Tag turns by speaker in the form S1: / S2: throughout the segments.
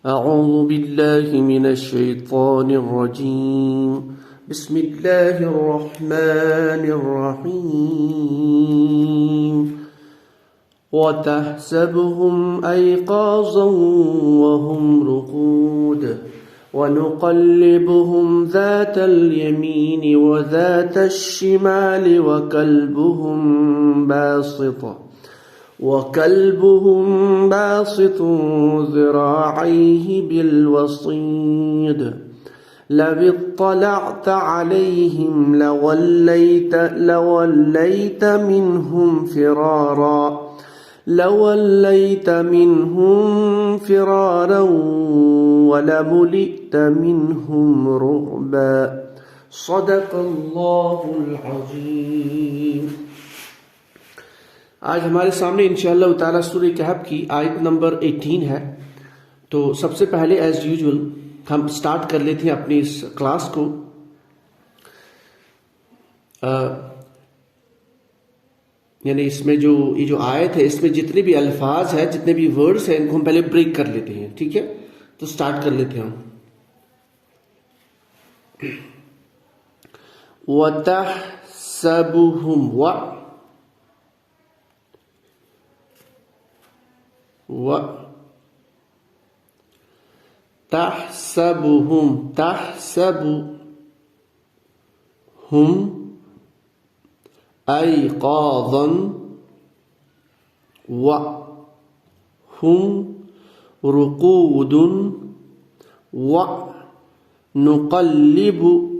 S1: أعوذ بالله من الشيطان الرجيم. بسم الله الرحمن الرحيم. وتحسبهم أيقاظا وهم رقود ونقلبهم ذات اليمين وذات الشمال وكلبهم باسط ذراعيه بالوصيد لو اطلعت عليهم لوليت منهم فرارا ولملئت منهم رعبا. صدق اللہ العظیم. آج ہمارے سامنے انشاءاللہ تعالیٰ سورہ کہف کی آیت نمبر 18 ہے. تو سب سے پہلے ایز یوزول ہم سٹارٹ کر لیتے ہیں اپنی اس کلاس کو. یعنی اس میں یہ جو آیت ہے، اس میں جتنے بھی الفاظ ہیں، جتنے بھی ورڈز ہیں، ان کو ہم پہلے بریک کر لیتے ہیں. ٹھیک ہے، تو سٹارٹ کر لیتے ہیں ہم. وَتَحْسَبُهُمْ تحسبهم أيقاظا وهم رقود ونقلبهم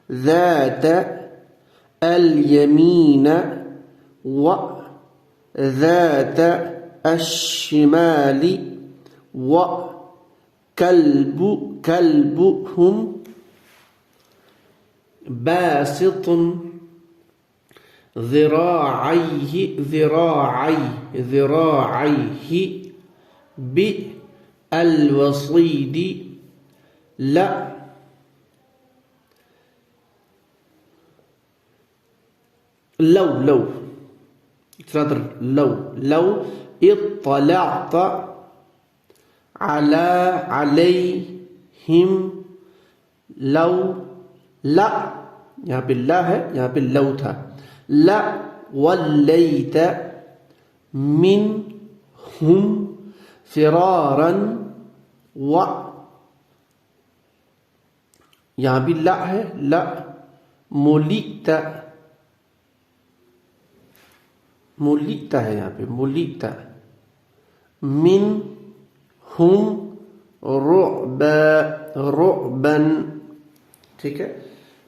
S1: ذات اليمين وذات الشمال وكلبهم باسط ذراعيه بالوصيد لو اطلعت عليهم لا یہاں پہ لا ہے، یہاں پہ لو تھا. لَوَلَّيْتَ مِنْهُمْ فِرَارًا یہاں بھی لا ہے، لا مُلِئْتَ ہے، یہاں پہ مُلِئْتَ مِنْهُمْ رُعْبًا. ٹھیک ہے،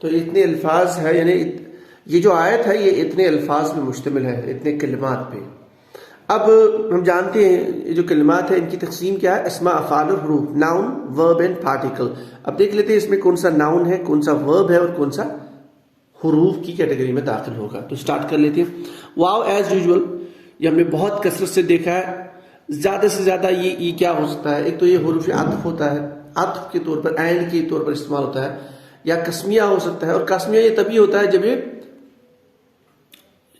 S1: تو اتنے الفاظ ہے. یعنی یہ جو آیت ہے یہ اتنے الفاظ میں مشتمل ہے، اتنے کلمات پہ. اب ہم جانتے ہیں یہ جو کلمات ہیں ان کی تقسیم کیا ہے؟ اسماء، افعال اور حروف، ناؤن، ورب اینڈ پارٹیکل. اب دیکھ لیتے ہیں اس میں کون سا ناؤن ہے، کون سا ورب ہے اور کون سا حروف کی کیٹیگری میں داخل ہوگا. تو سٹارٹ کر لیتے ہیں. واو ایز یوزول یہ ہم نے بہت کثرت سے دیکھا ہے. زیادہ سے زیادہ یہ کیا ہو سکتا ہے؟ ایک تو یہ حروف عطف ہوتا ہے، عطف کے طور پر، اینڈ کے طور پر استعمال ہوتا ہے، یا قسمیہ ہو سکتا ہے. اور قسمیہ یہ تبھی ہوتا ہے جب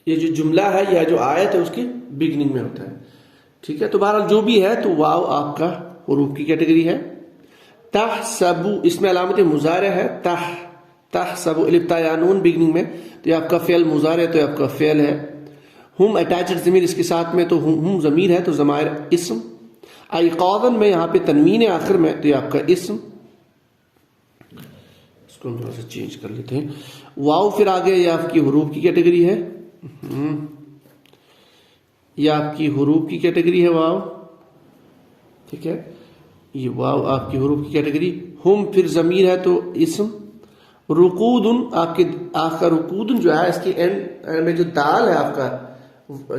S1: یہ جو جملہ ہے یا جو آیت ہے اس کی بگننگ میں ہوتا ہے. ٹھیک ہے، تو بہرحال جو بھی ہے تو واو آپ کا حروف کی کیٹیگری ہے. تحسبو اس میں علامت مضارع ہے، تحسبو الف تا یا نون بگننگ میں، تو یہ آپ کا فعل مضارع ہے، تو یہ آپ کا فعل ہے. ہم اٹیچڈ ضمیر اس کے ساتھ میں، تو ہم ضمیر ہے تو ضمائر اسم. ایقاظاً میں یہاں پہ تنوین ہے آخر میں، تو یہ آپ کا اسم. اس کو ہم تھوڑا سا چینج کر لیتے ہیں. واو پھر آگے یہ آپ کی حروف کی کیٹیگری ہے، یہ آپ کی حروف کی کیٹیگری ہے واو. ٹھیک ہے، یہ واو آپ کی حروف کی کیٹیگری. ہم پھر ضمیر ہے تو اسم. رقودن آپ کا رقودن جو ہے اس کی اینڈ میں جو دال ہے آپ کا،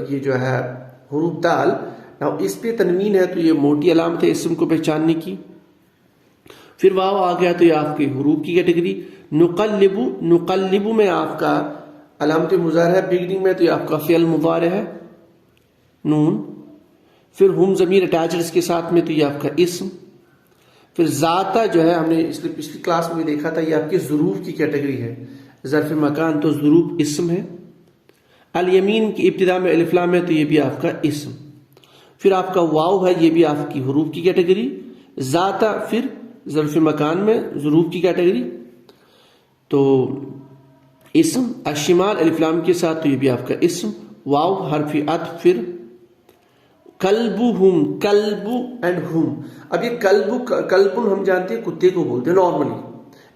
S1: یہ جو ہے حروف دال، اس پہ تنوین ہے تو یہ موٹی علامت ہے اسم کو پہچاننے کی. پھر واو آ گیا تو یہ آپ کی حروف کی کیٹیگری. نقلبو میں آپ کا علامت مضارع ہے بگننگ میں، تو یہ آپ کا فعل مضارع ہے نون. پھر ہم ضمیر اٹیچڈ اس کے ساتھ میں، تو یہ آپ کا اسم. پھر ذاتہ جو ہے ہم نے اس لیے پچھلی کلاس میں دیکھا تھا، یہ آپ کی ظروف کی کیٹیگری ہے. ظرف مکان تو ظروف اسم ہے. الیمین کی ابتدا میں الف لام ہے، تو یہ بھی آپ کا اسم. پھر آپ کا واو ہے، یہ بھی آپ کی حروف کی کیٹیگری. ذاتا پھر ظرف مکان میں ظروف کی کیٹیگری. تو اسم الشمال الف لام کے ساتھ، تو یہ بھی آپ کا اسم. واو حرف عطف. پھر کلبہم، کلب اینڈ ہم. اب یہ کلبن ہم جانتے ہیں کتے کو بولتے ہیں نارملی.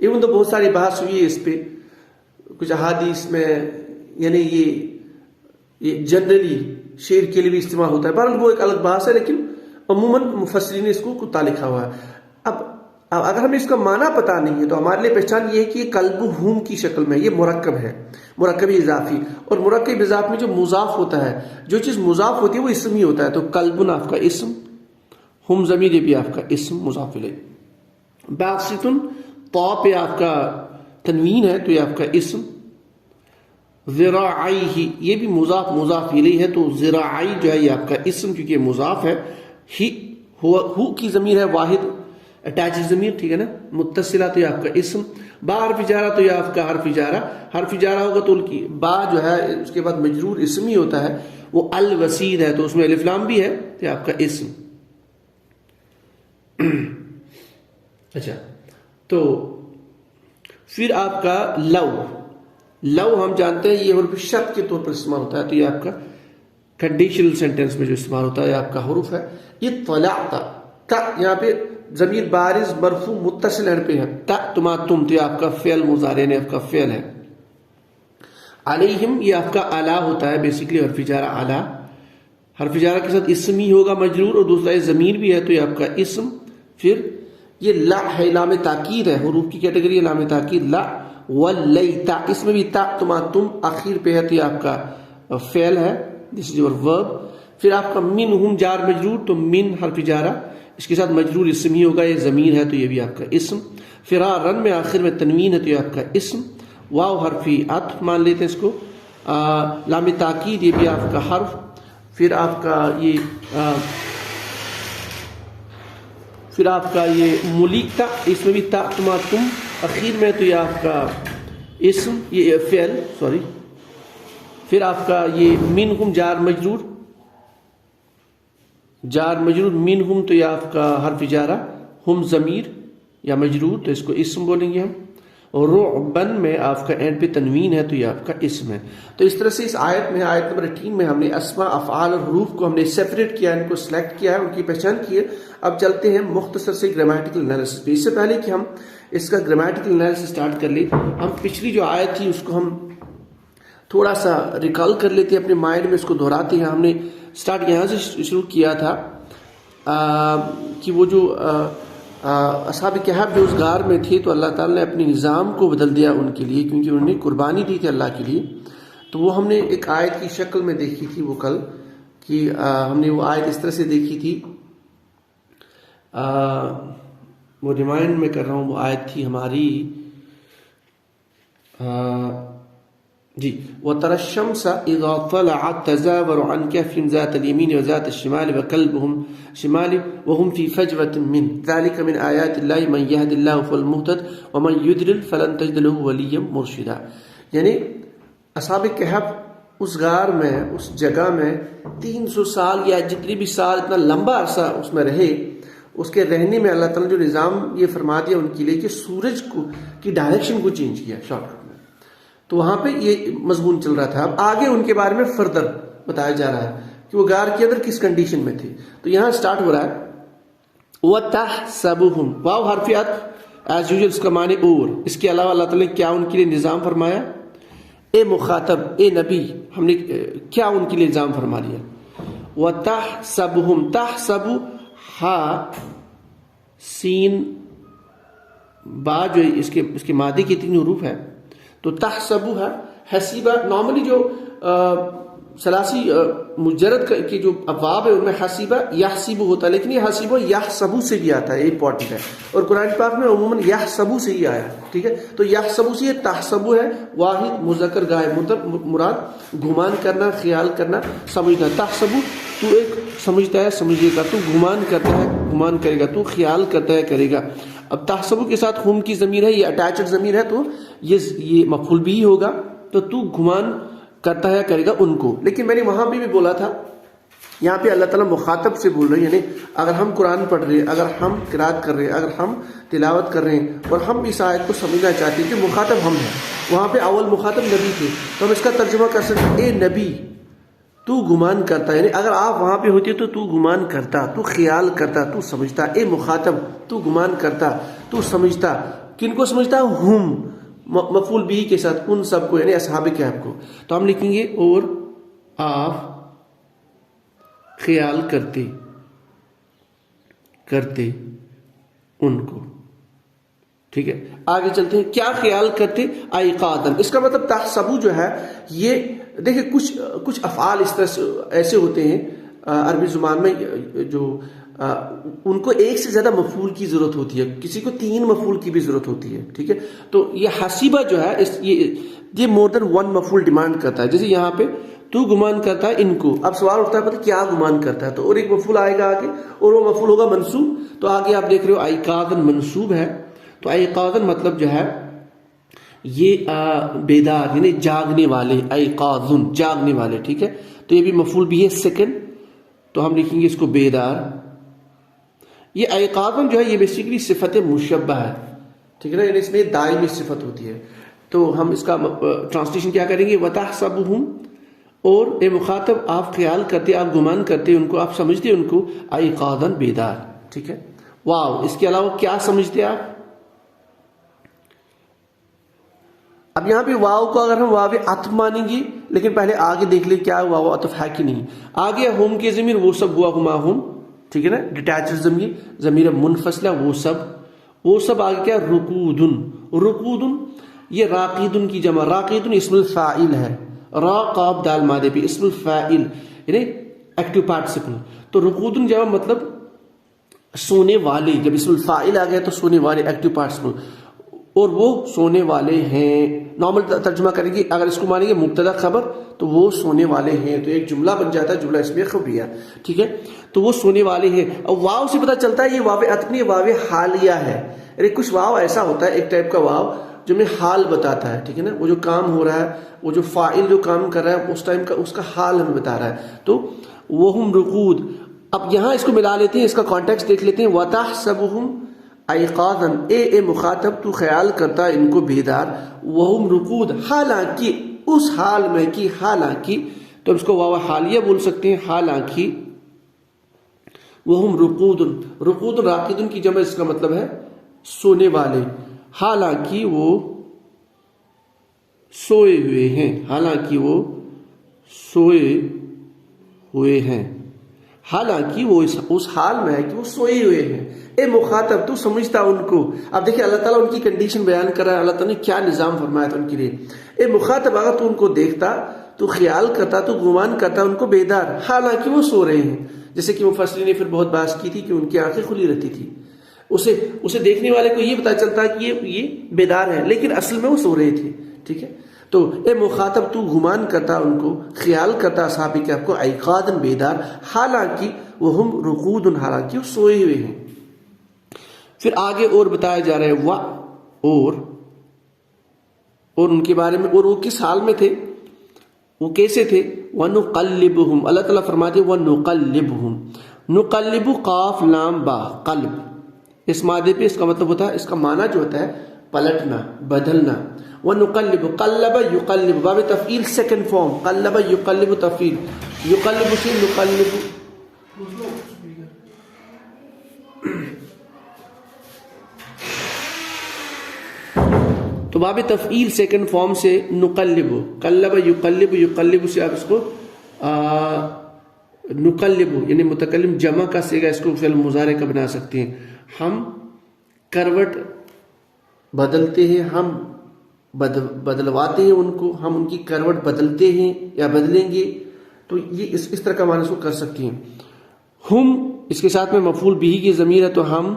S1: ایون تو بہت ساری بحث ہوئی ہے اس پہ، کچھ احادیث میں، یعنی یہ جنرلی شیر کے لیے بھی استعمال ہوتا ہے. بہرحال وہ ایک الگ بحث ہے، لیکن عموماً مفسرین نے اس کو کتا لکھا ہوا ہے. اب اگر ہمیں اس کا معنی پتہ نہیں ہے تو ہمارے لیے پہچان یہ ہے کہ یہ کلب ہم کی شکل میں، یہ مرکب ہے، مرکب اضافی. اور مرکب اضافی میں جو مضاف ہوتا ہے، جو چیز مضاف ہوتی ہے وہ اسم ہی ہوتا ہے. تو کلبن آپ کا اسم، ہم ضمیر یہ بھی آپ کا اسم مضاف الیہ. باسطن طا پہ آپ کا تنوین ہے تو یہ آپ کا اسم. ذراعیہ یہ بھی مضاف الیہ ہے، تو ذراعی جو ہے یہ آپ کا اسم کیونکہ یہ مضاف ہے. ہو کی ضمیر ہے واحد اٹیچ ضمیر، ٹھیک ہے نا، متصلہ تو یہ آپ کا اسم. با حرف جارہ تو یہ آپ کا حرف جارہ. حرف جارہ ہوگا تو با جو ہے اس کے بعد مجرور اسم ہی ہوتا ہے، وہ الوسید ہے تو اس میں الف لام بھی ہے تو یہ آپ کا اسم. اچھا، تو پھر آپ کا لو ہم جانتے ہیں یہ حرف شرط کے طور پر استعمال ہوتا ہے، تو یہ آپ کا کنڈیشنل سینٹینس میں جو استعمال ہوتا ہے یہ آپ کا حروف ہے. یہ طلعت، تا یہاں پہ ضمیر بارز مرفوع متصل اینڈ پہ ہے. تا تما تم تو یہ آپ کا فعل مضارع نے آپ کا فعل ہے. علیہم یہ آپ کا اعلی ہوتا ہے بیسیکلی حرف جارہ اعلی. حرف جارہ کے ساتھ اسم ہی ہوگا مجرور، اور دوسرا یہ ضمیر بھی ہے تو یہ آپ کا اسم. پھر یہ لا ہے، لام تاکید ہے، حروف کی کیٹیگری ہے لام تاکید. لا ولیتا، اس میں بھی تا تما تم آخر پہ ہے تو یہ آپ کا فعل ہے، دس از یور ورب. پھر آپ کا منہم جار مجرور، تو من حرف جارہ اس کے ساتھ مجرور اسم ہی ہوگا، یہ ضمیر ہے تو یہ بھی آپ کا اسم. فرارن میں آخر میں تنوین ہے تو یہ آپ کا اسم. واو حرف عطف مان لیتے ہیں اس کو. لام تاکید یہ بھی آپ کا حرف. پھر آپ کا یہ ملیکتا، اس میں بھی تا تما تم اخیر میں تو یہ آپ کا اسم، یہ فعل سوری. پھر آپ کا یہ منہم جار مجرور منہم تو یہ آپ کا حرف جارہ. ہم ضمیر یا مجرور تو اس کو اسم بولیں گے ہم. اور رعبن میں آپ کا اینڈ پہ تنوین ہے تو یہ آپ کا اسم ہے. تو اس طرح سے اس آیت میں، آیت نمبر 18 میں ہم نے اسماء، افعال اور حروف کو ہم نے سیپریٹ کیا، ان کو سلیکٹ کیا ہے، ان کی پہچان کی ہے. اب چلتے ہیں مختصر سے گرامیٹیکل انالیسس پہ. اس سے پہلے کہ ہم اس کا گرامیٹیکل انالیسس سٹارٹ کر لیں، ہم پچھلی جو آیت تھی اس کو ہم تھوڑا سا ریکال کر لیتے ہیں اپنے مائنڈ میں، اس کو دہراتے ہیں. ہم نے سٹارٹ یہاں سے شروع کیا تھا کہ وہ جو اصحاب کہف جو اس غار میں تھے تو اللہ تعالیٰ نے اپنے نظام کو بدل دیا ان کے لیے، کیونکہ انہوں نے قربانی دی تھی اللہ کے لیے. تو وہ ہم نے ایک آیت کی شکل میں دیکھی تھی وہ کل، کہ ہم نے وہ آیت اس طرح سے دیکھی تھی، وہ ریمائنڈ میں کر رہا ہوں، وہ آیت تھی ہماری جی وَتَرَى الشَّمْسَ إِذَا طَلَعَتْ تَزَاوَرُ عَنْ كَهْفِهِمْ ذَاتَ الْيَمِينِ وَذَاتَ الشِّمَالِ وَكَلْبُهُمْ شِمَالِ وَهُمْ فِي فَجْوَةٍ مِّنْهُ ذَلِكَ مِنْ آيَاتِ اللَّهِ مَنْ يَهْدِ اللَّهُ فَهُوَ الْمُهْتَدِ وَمَنْ يُضْلِلْ فَلَنْ تَجِدَ لَهُ وَلِيًّا مُرْشِدًا. یعنی اصحاب کہف اس غار میں، اس جگہ میں 300 سال یا جتنی بھی سال، اتنا لمبا عرصہ اس میں رہے. اس کے رہنے میں اللہ تعالیٰ نے جو نظام یہ فرما دیا ان کے لیے کہ سورج کی ڈائریکشن کو چینج کیا شارٹ. تو وہاں پہ یہ مضمون چل رہا تھا. اب آگے ان کے بارے میں فردر بتایا جا رہا ہے کہ وہ غار کے اندر کس کنڈیشن میں تھے. تو یہاں سٹارٹ ہو رہا ہے وَتَحْسَبُهُمْ، واو حرف عطف ایز یوزول، اس کا معنی اور. اس کے علاوہ اللہ تعالیٰ نے کیا ان کے لیے نظام فرمایا؟ اے مخاطب، اے نبی، ہم نے کیا ان کے لیے نظام فرما لیا؟ وَتَحْسَبُهُمْ، تحسب ہا سین با جو اس کے مادے کے 3 حروف ہے، تو تحسبو ہے. حسیبہ نارملی جو ثلاثی مجرد کے جو ابواب ہے ان میں حسیبہ یحسبو ہوتا ہے، لیکن یہ حسیبہ یحسبو سے بھی آتا ہے، یہ امپورٹنٹ ہے. اور قرآن پاک میں عموماً یحسبو سے ہی آیا ہے، ٹھیک ہے. تو یحسبو سے یہ تحسبو ہے، واحد مذکر غائب، مراد گمان کرنا، خیال کرنا، سمجھنا. تحسبو تو ایک سمجھتا ہے، سمجھے گا. تو گمان کرتا ہے، گمان کرے گا. تو خیال کرتا ہے، کرے گا. اب تحسبو کے ساتھ ہم کی ضمیر ہے، یہ اٹیچڈ ضمیر ہے، تو یہ مفعول بھی ہوگا. تو گمان کرتا ہے، کرے گا ان کو. لیکن میں نے وہاں بھی بولا تھا یہاں پہ اللہ تعالیٰ مخاطب سے بول رہے ہیں، یعنی اگر ہم قرآن پڑھ رہے ہیں، اگر ہم قرات کر رہے ہیں، اگر ہم تلاوت کر رہے ہیں اور ہم اس آیت کو سمجھنا چاہتے ہیں کہ مخاطب ہم ہیں، وہاں پہ اول مخاطب نبی تھے، تو ہم اس کا ترجمہ کر سکتے ہیں اے نبی تو گمان کرتا، یعنی اگر آپ وہاں پہ ہوتے تو گمان کرتا، تو خیال کرتا، تو سمجھتا، اے مخاطب تو گمان کرتا، تو سمجھتا، کن کو سمجھتا؟ ہم، مفعول بھی کے ساتھ ان سب کو، یعنی اصحاب کہف کو. تو ہم لکھیں گے اور آپ خیال کرتے ان کو. ٹھیک ہے، آگے چلتے ہیں. کیا خیال کرتے؟ ایقاظاً. اس کا مطلب تحسبو جو ہے یہ دیکھیں کچھ افعال اس طرح سے ایسے ہوتے ہیں عربی زبان میں جو ان کو ایک سے زیادہ مفعول کی ضرورت ہوتی ہے، کسی کو 3 مفعول کی بھی ضرورت ہوتی ہے. ٹھیک ہے، تو یہ حسیبہ جو ہے یہ مور دین 1 مفعول ڈیمانڈ کرتا ہے. جیسے یہاں پہ تو گمان کرتا ہے ان کو، اب سوال اٹھتا ہے پتہ کیا گمان کرتا ہے، تو اور ایک مفعول آئے گا آگے اور وہ مفعول ہوگا منصوب. تو آگے آپ دیکھ رہے ہو ایقاظاً منصوب ہے. تو ایقاظاً مطلب جو ہے یہ بیدار، یعنی جاگنے والے، ایقاظن جاگنے والے. ٹھیک ہے، تو یہ بھی مفعول بھی ہے سیکنڈ، تو ہم لکھیں گے اس کو بیدار. یہ ایقاظن جو ہے یہ بیسیکلی صفت مشبہ ہے. ٹھیک ہے نا، یعنی اس میں دائمی صفت ہوتی ہے. تو ہم اس کا ٹرانسلیشن کیا کریں گے؟ وتحسبہم، اور اے مخاطب آپ خیال کرتے، آپ گمان کرتے ان کو، آپ سمجھتے ان کو ایقاظاً بیدار. ٹھیک ہے، واو. اس کے علاوہ کیا سمجھتے آپ؟ اب یہاں پہ واو کو اگر ہم واو عطف مانیں گے، لیکن پہلے آگے دیکھ لیں کیا واو عطف ہے کہ نہیں. آگے ہم کی ضمیر وہ سب ہوا ہما ہم، ٹھیک ہے نا، ڈیٹیچ ضمیر منفصلہ وہ سب آگے کیا؟ رقودن یہ راقیدن کی جمع. راقیدن اسم الفاعل ہے، را قاب دال مادے پہ اسم الفاعل یعنی ایکٹیو پارٹیسپل. تو رقودن جمع مطلب سونے والے، جب اسم الفاعل آ گیا تو سونے والے ایکٹیو پارٹیسپل، اور وہ سونے والے ہیں. نارمل ترجمہ کریں گے اگر اس کو مانیں گے مبتدا خبر تو وہ سونے والے ہیں، تو ایک جملہ بن جاتا ہے، جملہ اسمیہ خبریہ. ٹھیک ہے، تو وہ سونے والے ہیں. اور واو سے پتہ چلتا ہے یہ واو عطف نہیں، واو حالیہ ہے. یعنی کچھ واو ایسا ہوتا ہے ایک ٹائپ کا واو جو میں حال بتاتا ہے. ٹھیک ہے نا، وہ جو کام ہو رہا ہے، وہ جو فاعل جو کام کر رہا ہے اس ٹائم کا اس کا حال ہمیں بتا رہا ہے. تو وہم رقود. اب یہاں اس کو ملا لیتے ہیں، اس کا کانٹیکسٹ دیکھ لیتے ہیں. وتحسبہم ایقاظاً، اے مخاطب تو خیال کرتا ان کو بیدار. وہم رقود، حالانکہ اس حال میں کی، حالانکہ تو اس کو واو حالیہ بول سکتے ہیں. حالانکہ وہم رقود راقدن کی جمع، اس کا مطلب ہے سونے والے. حالانکہ وہ سوئے ہوئے ہیں، حالانکہ وہ سوئے ہوئے ہیں، حالانکہ وہ اس حال میں ہے کہ وہ سوئے ہوئے ہیں. اے مخاطب تو سمجھتا ان کو. اب دیکھیں اللہ تعالیٰ ان کی کنڈیشن بیان کر رہا ہے، اللہ تعالیٰ نے کیا نظام فرمایا تھا ان کے لیے. اے مخاطب اگر تو ان کو دیکھتا، تو خیال کرتا، تو گمان کرتا ان کو بیدار، حالانکہ وہ سو رہے ہیں. جیسے کہ مفسرین نے پھر بہت بحث کی تھی کہ ان کی آنکھیں کھلی رہتی تھی، اسے دیکھنے والے کو یہ پتا چلتا کہ یہ بیدار ہے، لیکن اصل میں وہ سو رہے تھے. ٹھیک ہے، تو اے مخاطب تو گمان کرتا ان کو، خیال کرتا اصحاب کہف کو ایقاظاً بیدار، حالانکہ وہم رقود، حالانکہ وہ سوئے ہوئے ہیں. پھر آگے اور بتایا جا رہا ہے اور ان کے بارے میں، اور وہ کس حال میں تھے، وہ کیسے تھے. وَنُقَلِّبُهُمْ، اللہ تعالیٰ فرماتے ہیں وَنُقَلِّبُهُمْ. نقلب قاف لام با قلب، اس مادے پہ اس کا مطلب ہوتا ہے، اس کا معنی جو ہوتا ہے پلٹنا، بدلنا. وَنُقَلِّبُ قَلَّبَ يُقَلِّبُ، باب تفعیل سیکنڈ فارم، قلب یقلب تفعیل، یقلب سے نقلب. تو باب تفعیل سیکنڈ فارم سے نقلب، قلب یقلب، یقلب سے آپ اس کو نقلب یعنی متکلم جمع کا صیغہ اس کو فعل مضارع کا بنا سکتے ہیں. ہم کروٹ بدلتے ہیں، ہم بدلواتے ہیں ان کو، ہم ان کی کروٹ بدلتے ہیں یا بدلیں گے. تو یہ اس طرح کا معنی اس کو کر سکتے ہیں. ہم اس کے ساتھ میں مفعول بھی کی ضمیر ہے، تو ہم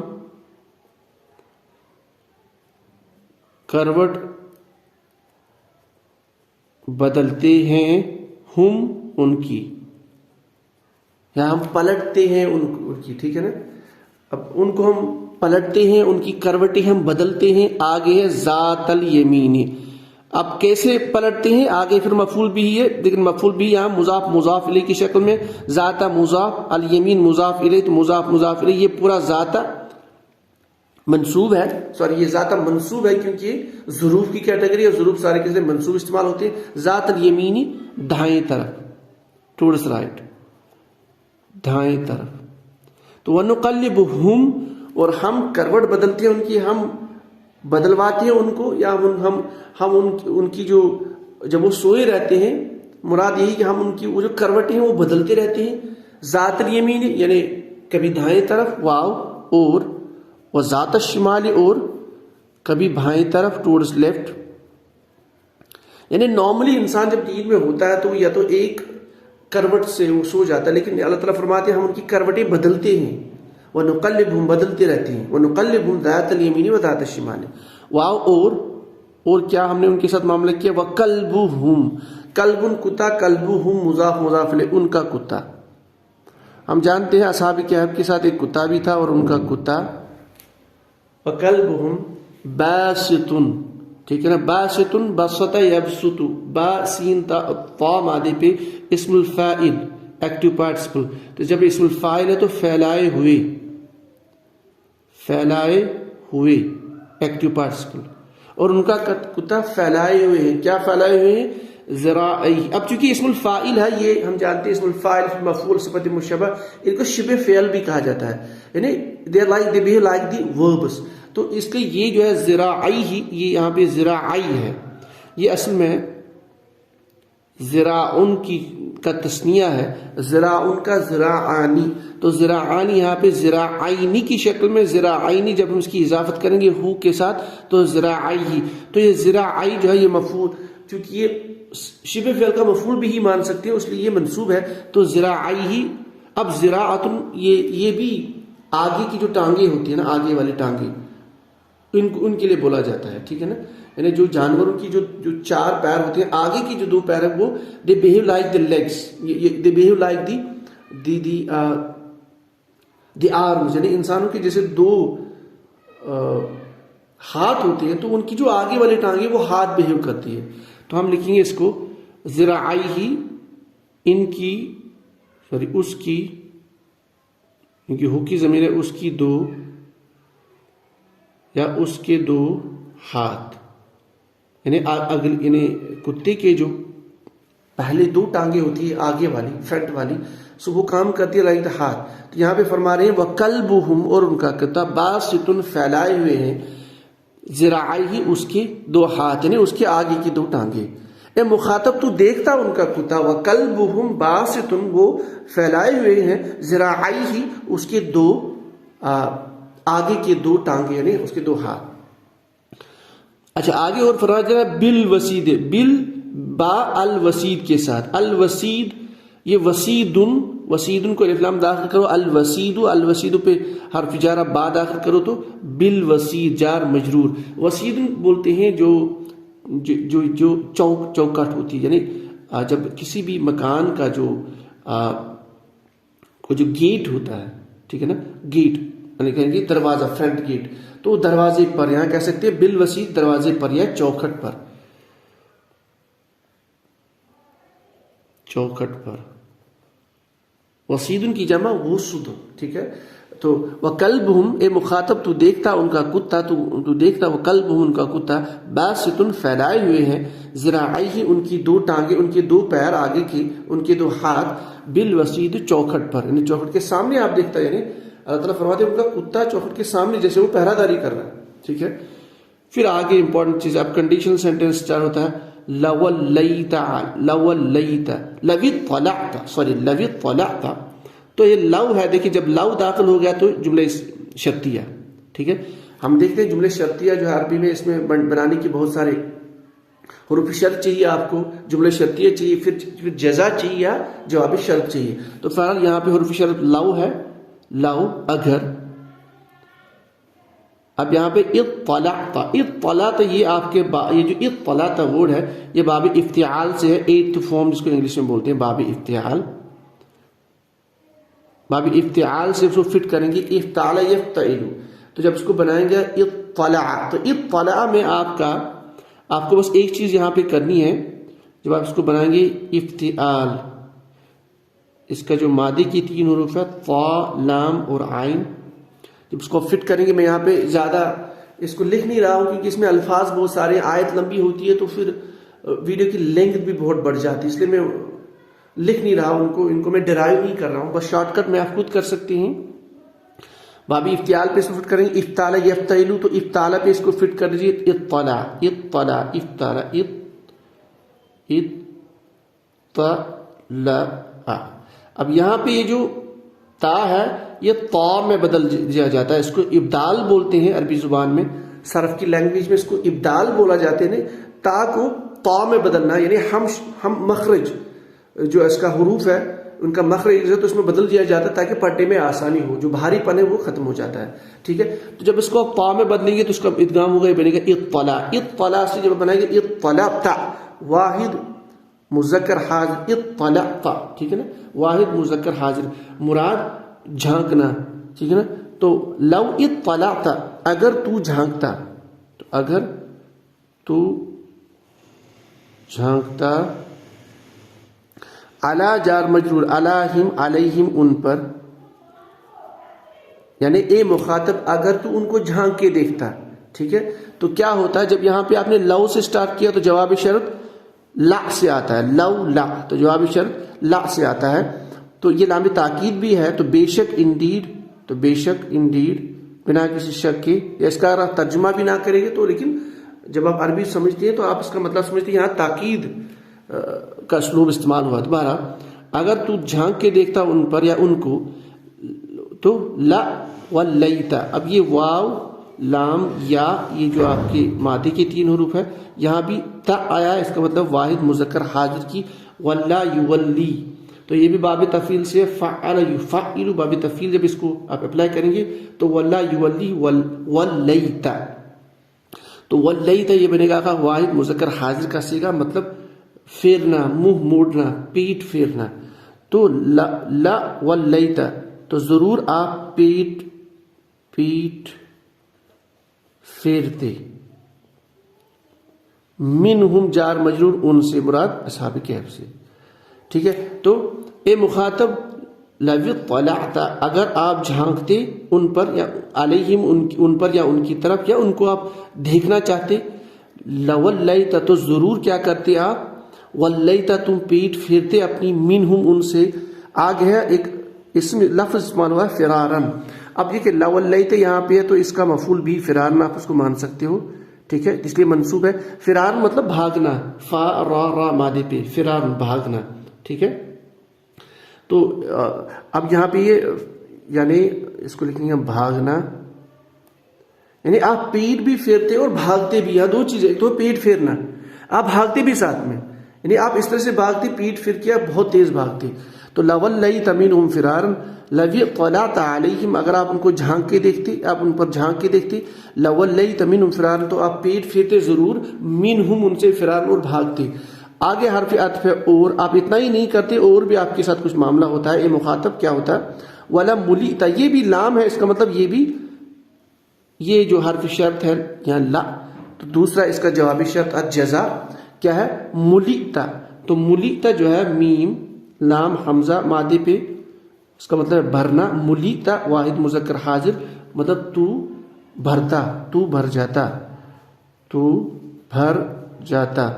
S1: کروٹ بدلتے ہیں، ہم ان کی، یا ہم پلٹتے ہیں ان کی. ٹھیک ہے نا، اب ان کو ہم پلٹتے ہیں، ان کی کروٹیں ہم بدلتے ہیں. آگے ہے ذات الیمین، اب کیسے پلٹتے ہیں؟ آگے پھر مفعول بھی ہے، لیکن مفعول بھی یہاں مضاف مضاف الیہ کی شکل میں، ذات مضاف، الیمین مضاف الیہ، تو مضاف مضاف الیہ، یہ پورا ذات منصوب ہے، سوری یہ ذات منصوب ہے کیونکہ یہ ظروف کی کیٹیگری ہے، ظروف سارے کے لیے منصوب استعمال ہوتے ہیں۔ ذات الیمینی دائیں طرف، ٹورڈز رائٹ، دائیں طرف۔ تو وَنُقَلِّبُهُمْ، اور ہم کروٹ بدلتے ہیں ان کی، ہم بدلواتے ہیں ان کو، یا ہم ان کی جو جب وہ سوئے رہتے ہیں، مراد یہی کہ ہم ان کی وہ جو کروٹیں ہیں وہ بدلتے رہتے ہیں۔ ذات الیمین یعنی کبھی دائیں طرف واو، اور ذات الشمال، اور کبھی بائیں طرف ٹورڈز لیفٹ۔ یعنی نارملی انسان جب نیند میں ہوتا ہے تو یا تو ایک کروٹ سے وہ سو جاتا ہے، لیکن اللہ تعالیٰ فرماتے ہیں ہم ان کی کروٹیں بدلتے ہیں، وَنُقَلِّبُهُمْ بدلتے رہتے ہیں، وَنُقَلِّبُهُمْ ذَاتَ الْيَمِينِ وَذَاتَ الشِّمَالِ۔ واو، اور کیا ہم نے ان کے ساتھ معاملہ کیا؟ وَقَلْبُهُمْ، کلب کتا، کلبہم مضاف مضاف الیہ، ان کا کتا۔ ہم جانتے ہیں اصحاب کہف کے ساتھ ایک کتا بھی تھا، اور ان کا کتا وَقَلْبُهُمْ بَاسِطٌ، ٹھیک ہے نا، باسط، بسط یبسط، با سین تا مادے پہ اسم الفاعل ایکٹیو پارٹیسپل، تو جب اسم الفاعل ہے تو پھیلائے ہوئے، پھیلائے ہوئے ایکٹیو پارٹیسپل، اور ان کا کتا پھیلائے ہوئے ہیں، کیا پھیلائے ہوئے ہیں؟ ذراعی۔ اب چونکہ اسم الفاعل ہے، یہ ہم جانتے ہیں اسم الفاعل مفعول صفت مشبہ، ان کو شبہ فعل بھی کہا جاتا ہے، یعنی they behave like the verbs، تو اس کے یہ جو ہے ذراعی ہی، یہ یہاں پہ ذراعی ہے، یہ اصل میں ذراعن کی کا تسنیہ ہے، ذراعن کا ذراعانی، تو ذراعانی یہاں پہ ذراعینی کی شکل میں، ذراعینی جب ہم اس کی اضافت کریں گے ہو کے ساتھ تو ذراعی، تو یہ ذراعی جو ہے یہ مفعول، چونکہ یہ شبہ فعل کا مفعول بھی ہی مان سکتے ہیں، اس لیے یہ منصوب ہے، تو ذراعی۔ اب ذراعتن یہ بھی آگے کی جو ٹانگیں ہوتی ہیں نا، آگے والی ٹانگیں، ان کے لیے بولا جاتا ہے، ٹھیک ہے نا، یعنی جو جانوروں کی جو چار پیر ہوتے ہیں، آگے کی جو دو پیر ہیں وہ they behave like the legs، they behave like the arms، یعنی انسانوں کے جیسے دو ہاتھ ہوتے ہیں، تو ان کی جو آگے والی ٹانگیں وہ ہاتھ بہیو کرتی ہے، تو ہم لکھیں گے اس کو ذراعی ہی، ان کی سوری اس کی، کیونکہ ہو کی ضمیر ہے، اس کی دو یا اس کے دو ہاتھ، یعنی کتے کے جو پہلے دو ٹانگیں ہوتی ہے آگے والی، فرنٹ والی، سو وہ کام کرتی ہے لائک دا ہاتھ، تو یہاں پہ فرما رہے ہیں وَقَلْبُهُمْ، اور ان کا کتا باسط پھیلائے ہوئے ہیں، ذراعی اس کے دو ہاتھ، یعنی اس کے آگے کی دو ٹانگیں۔ اے مخاطب تو دیکھتا ان کا کتا، وَقَلْبُهُمْ باسط، وہ پھیلائے ہوئے ہیں، ذراعی اس کے دو آگے کے دو ٹانگیں، یعنی اس کے دو ہاتھ۔ اچھا آگے اور فرمایا جا رہا ہے بالوسید، بال با الوسید کے ساتھ، الوسید یہ وسیدن، وسیدن کو الف لام داخل کرو، الوسید، الوسید پہ حرف جارہ با داخل کرو تو بالوسید جار مجرور۔ وسیدن بولتے ہیں جو چوکٹ ہوتی ہے، یعنی جب کسی بھی مکان کا جو گیٹ ہوتا ہے، ٹھیک ہے نا، گیٹ یعنی کہیں گے دروازہ، فرنٹ گیٹ، تو دروازے پر یہاں کہہ سکتے ہیں بالوسید، دروازے پر یا چوکھٹ پر، چوکھٹ پر۔ وسیدن کی جمع وسد، ٹھیک ہے، تو وَقَلْبُهُمْ، اے مخاطب تو دیکھتا ان کا کتا، تو دیکھتا وَقَلْبُهُمْ ان کا کتا باسط پھیلائے ہوئے ہیں، ذراعیہ ان کی دو ٹانگیں، ان کے دو پیر آگے کی، ان کے دو ہاتھ، بالوسید چوکھٹ پر، یعنی چوکھٹ کے سامنے آپ دیکھتا، یعنی اللہ تعالیٰ فرماتے ہیں ان کا کتا چوکھٹ کے سامنے جیسے وہ پہرہ داری کر رہا ہے، ٹھیک ہے۔ پھر آگے امپورٹنٹ چیز، اب کنڈیشنل سینٹینس اسٹارٹ ہوتا ہے لَوَلَّيْتَ، لَوِ طَلَعْتَ، سوری لَوِ طَلَعْتَ، تو یہ لو ہے، دیکھیں جب لو داخل ہو گیا تو جملہ شرطیہ، ٹھیک ہے۔ ہم دیکھتے ہیں جملہ شرطیہ جو ہے عربی میں، اس میں بنانے کی بہت سارے حروف شرط چاہیے آپ کو، جملہ شرطیہ چاہیے، پھر جزا چاہیے یا جواب شرط چاہیے، تو فعلا یہاں پہ حروف شرط لو ہے، لو اگر۔ اب یہاں پہ اطلعت، اطلعت یہ آپ کے یہ جو اطلعت ورڈ ہے یہ باب افتعال سے ہے، ایٹھ فارم جس کو انگلش میں بولتے ہیں باب افتعال، باب افتعال سے اس کو فٹ کریں گے، افتعال یفتعل، تو جب اس کو بنائیں گے اطلع، تو اطلع میں آپ کا آپ کو بس ایک چیز یہاں پہ کرنی ہے، جب آپ اس کو بنائیں گے افتعال، اس کا جو مادے کی 3 حروف ہے طا، لام اور عین، جب اس کو فٹ کریں گے، میں یہاں پہ زیادہ اس کو لکھ نہیں رہا ہوں کیونکہ اس میں الفاظ بہت سارے، آیت لمبی ہوتی ہے تو پھر ویڈیو کی لینتھ بھی بہت بڑھ جاتی ہے، اس لیے میں لکھ نہیں رہا ہوں، ان کو میں ڈرائیو نہیں کر رہا ہوں، بس شارٹ کٹ میں آپ خود کر سکتے ہیں۔ بابی افتعال پہ اس کو فٹ کریں گے، افتعال یفتعلو، تو افتعال پہ اس کو فٹ کر دیجیے، اطلع اطلع افتعال اطلع۔ اب یہاں پہ یہ جو تا ہے یہ طا میں بدل دیا جاتا ہے، اس کو ابدال بولتے ہیں عربی زبان میں، صرف کی لینگویج میں اس کو ابدال بولا جاتے ہیں، تا کو طا میں بدلنا، یعنی ہم مخرج جو اس کا حروف ہے ان کا مخرج تو اس میں بدل دیا جاتا ہے تاکہ پڑھنے میں آسانی ہو، جو بھاری پن ہے وہ ختم ہو جاتا ہے، ٹھیک ہے۔ تو جب اس کو آپ طا میں بدلیں گے تو اس کا ادغام ہوگا، یہ بنے گا اطلع، اطلع سے جب بنائیں گے اطلعت، واحد مذکر حاضر، اطلعت، ٹھیک ہے نا، واحد مذکر حاضر، مراد جھانکنا، ٹھیک ہے نا۔ تو لو اطلعت، اگر تو جھانکتا، تو اگر تو جھانکتا، علی جار مجرور، علیہم علیہم ان پر، یعنی اے مخاطب اگر تو ان کو جھانک کے دیکھتا، ٹھیک ہے۔ تو کیا ہوتا ہے جب یہاں پہ آپ نے لو سے سٹارٹ کیا تو جواب شرط لا سے آتا ہے، لو لا، تو جواب شرط لا سے آتا ہے، تو یہ لام تاکید بھی ہے، تو بے شک انڈیڈ، تو بے شک انڈیڈ بنا کسی شک کے، یا اس کا ترجمہ بھی نہ کریں گے تو، لیکن جب آپ عربی سمجھتے ہیں تو آپ اس کا مطلب سمجھتے ہیں، یہاں تاکید کا اسلوب استعمال ہوا۔ دوبارہ، اگر تو جھانک کے دیکھتا ان پر یا ان کو، تو لا ولیتا، اب یہ واو لام یا یہ جو آپ کے مادے کے 3 حروف ہے، یہاں بھی تا آیا، اس کا مطلب واحد مذکر حاضر کی، ولا یولی، تو یہ بھی باب تفعیل سے، فعل یفعل باب تفعیل، جب اس کو آپ اپلائی کریں گے تو ولا یولی ولیتا، تو ولیتا یہ بنے گا واحد مذکر حاضر کا صیغہ، مطلب پھیرنا، منہ موڑنا، پیٹ پھیرنا، تو لا ولیتا، تو ضرور آپ پیٹ پھیرتے، منہم جار مجرور، ان سے مراد اصحاب کہف سے، ٹھیک ہے۔ تو اے مخاطب لو اطلعت، اگر آپ جھانکتے ان پر یا علیہم ان پر یا ان کی طرف، یا ان کو آپ دیکھنا چاہتے، لولیت، تو ضرور کیا کرتے آپ، ولیت، تم پیٹ پھیرتے اپنی، منہم ان سے، آگے ہے ایک اس میں لفظ استعمال ہوا ہے فرارن، اب یہ کہ لولیت یہاں پہ ہے تو اس کا مفعول بھی فرارن آپ اس کو مان سکتے ہو، ٹھیک ہے، اس لیے منصوب ہے، فرار مطلب بھاگنا، فا را مادے پہ، فرار بھاگنا، ٹھیک ہے۔ تو اب یہاں پہ یہ یعنی اس کو لکھیں گے بھاگنا، یعنی آپ پیٹ بھی پھیرتے اور بھاگتے بھی، یا 2 چیزیں، ایک تو پیٹ پھیرنا، آپ بھاگتے بھی ساتھ میں، یعنی آپ اس طرح سے بھاگتے، پیٹ پھر کے آپ بہت تیز بھاگتے، تو لولیت منہم فرارا، لو اطلعت علیہم، اگر آپ ان کو جھانک کے دیکھتے، آپ ان پر جھانک کے دیکھتے، لولیت منہم فرارا، تو آپ پیٹ پھیرتے ضرور، منہم ان سے فرارا، اور بھاگتے۔ آگے حرف عطف ہے اور، آپ اتنا ہی نہیں کرتے، اور بھی آپ کے ساتھ کچھ معاملہ ہوتا ہے، اے مخاطب کیا ہوتا ہے، ولا ملیت، یہ بھی لام ہے، اس کا مطلب یہ بھی، یہ جو حرف شرط ہے یہاں لا، تو دوسرا اس کا جوابی شرط الجزا کیا ہے، ملیتا، تو ملیتا جو ہے میم لام حمزہ مادے پہ، اس کا مطلب ہے بھرنا، ملیتا واحد مذکر حاضر، مطلب تو بھرتا، تو بھر جاتا، تو بھر جاتا،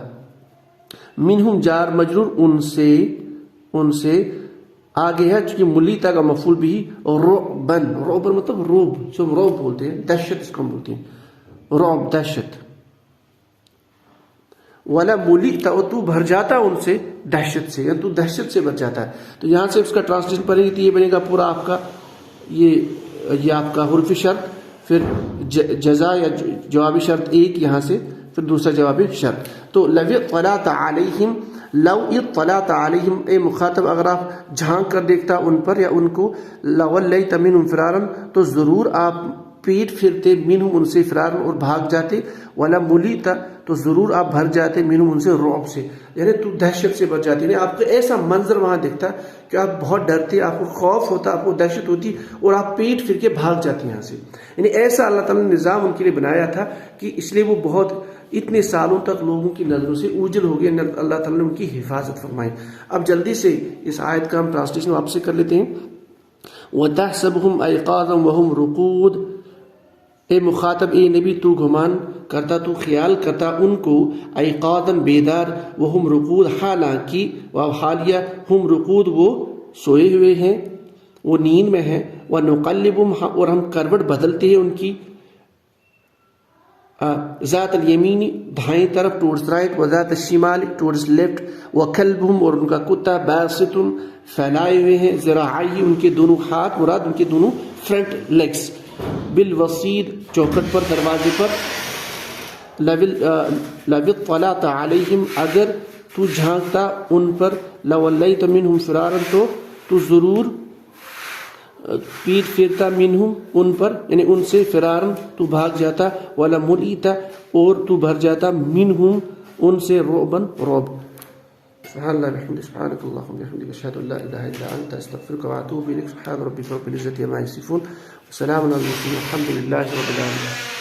S1: منہم جار مجرور، ان سے آگے ہے، چونکہ ملیتا کا مفعول بھی، رعبن، رعبن مطلب روب، جو روب بولتے ہیں، دہشت اس کو ہم بولتے ہیں، رعب دہشت، ولا ملیتا، اور تو بھر جاتا ان سے دہشت سے، یا تو دہشت سے بچ جاتا ہے، تو یہاں سے اس کا ٹرانسلیشن پڑے گی تو یہ بنے گا پورا آپ کا یہ آپ کا حرف شرط، پھر جزا یا جوابی شرط ایک یہاں سے، پھر دوسرا جوابی شرط، تو لو اطلعت علیہم، لو اطلعت علیہم، اے مخاطب اگر آپ جھانک کر دیکھتا ان پر یا ان کو، لولیت منہم فرارا، تو ضرور آپ پیٹ پھرتے، منہم ان سے فرارا، اور بھاگ جاتے، ولا ملیتا، تو ضرور آپ بھر جاتے، منہم ان سے رعب سے، یعنی تو دہشت سے بچ جاتی، یعنی آپ کو ایسا منظر وہاں دکھتا کہ آپ بہت ڈرتے، آپ کو خوف ہوتا، آپ کو دہشت ہوتی، اور آپ پیٹ پھر کے بھاگ جاتے یہاں سے، یعنی ایسا اللہ تعالیٰ نے نظام ان کے لیے بنایا تھا کہ اس لیے وہ بہت اتنے سالوں تک لوگوں کی نظروں سے اوجھل ہو گئے، اللہ تعالیٰ نے ان کی حفاظت فرمائی۔ اب جلدی سے اس آیت کا ہم ٹرانسلیشن واپس سے کر لیتے ہیں۔ وَتَحْسَبُهُمْ أَيْقَاظًا وَهُمْ رُقُودٌ، اے مخاطب، اے نبی، تو گمان کرتا، تو خیال کرتا ان کو، ایقاظاً بیدار، وہم رقود حالانکہ، و حالیہ، ہم رقود وہ سوئے ہوئے ہیں، وہ نیند میں ہیں، وَنُقَلِّبُهُمْ اور ہم کروٹ بدلتے ہیں ان کی، ذات الیمین دائیں طرف ٹورڈز رائٹ، وذات الشمال ٹورڈز لیفٹ، وکلبہم اور ان کا کتا، باسط پھیلائے ہوئے ہیں، ذراعی ان کے دونوں ہاتھ، مراد ان کے دونوں فرنٹ لیگز، بالوسید چوکھٹ پر، دروازے پر، لو اطلعت علیہم اگر تو جھانکتا ان پر، لولیت منہم فرارا تو ضرور پیٹ پھیرتا، منہم ان پر یعنی ان سے، فرارن تو بھاگ جاتا، ولملئت اور تو بھر جاتا، منہم ان سے، رعبن رعب۔ سبحان اللہ بحمدہ، سبحانک اللہم بحمدک، اشہد ان لا الہ الا انت، استغفرک واتوب الیک۔ سبحان ربک رب العزۃ عما یصفون، وسلام علی المرسلین، والحمد للہ رب العالمین۔